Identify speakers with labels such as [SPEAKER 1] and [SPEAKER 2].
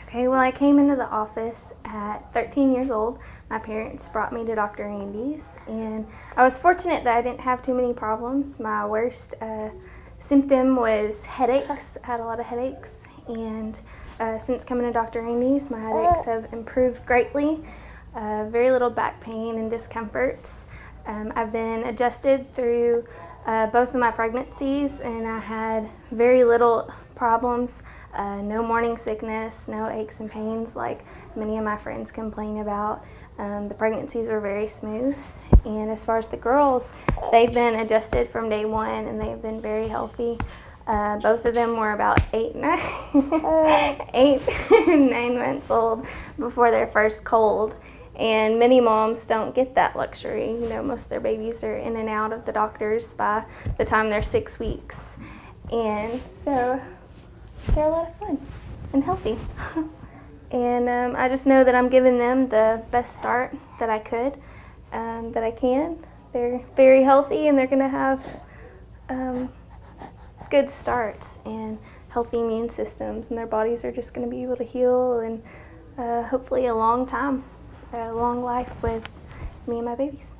[SPEAKER 1] Okay, well, I came into the office at 13 years old. My parents brought me to Dr. Andy's, and I was fortunate that I didn't have too many problems. My worst symptom was headaches. I had a lot of headaches, and since coming to Dr. Andy's, my headaches have improved greatly. Very little back pain and discomforts. I've been adjusted through both of my pregnancies, and I had very little problems. No morning sickness, no aches and pains like many of my friends complain about. The pregnancies were very smooth, and as far as the girls, they've been adjusted from day one, and they've been very healthy. Both of them were about 8 and 9 months old before their first cold, and many moms don't get that luxury. You know, most of their babies are in and out of the doctors by the time they're 6 weeks, and so they're a lot of fun and healthy. And I just know that I'm giving them the best start that I could, that I can. They're very healthy, and they're going to have good starts and healthy immune systems, and their bodies are just going to be able to heal, and hopefully a long life with me and my babies.